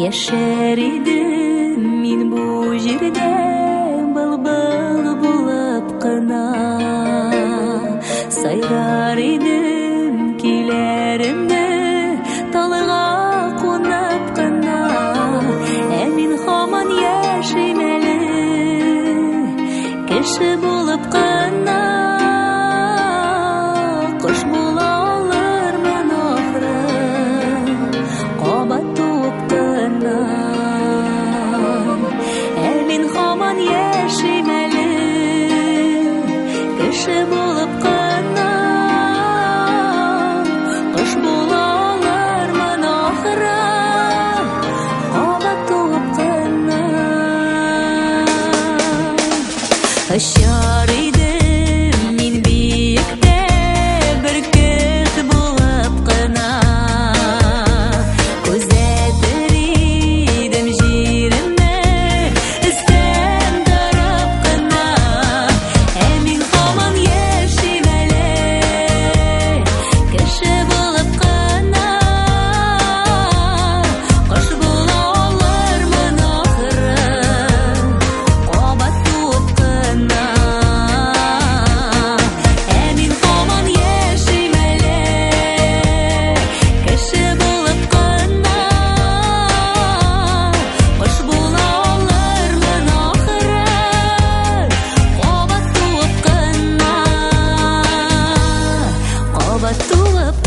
Яшәр идем мин бу җирдә былбыл булып кына, сайрар идем көйләремне талга кунып кына. Ә мин һаман яшим әле кеше булып кына. Кош була алырмын ахры кабат туып кына. Ә мин һаман яшим әле кеше булып кына. Кош була алырмын ахры кабат туып кына. Очар идем мин биектә бөркет булып кына. Күзәтер идем җиремне өстән торып кына. Ә мин һаман яшим әле кеше булып кына. Кош була алырмын ахры кабат туып кына. Ә мин һаман яшим әле кеше булып кына. Кош була алырмын ахры кабат туып кына. Кабат туып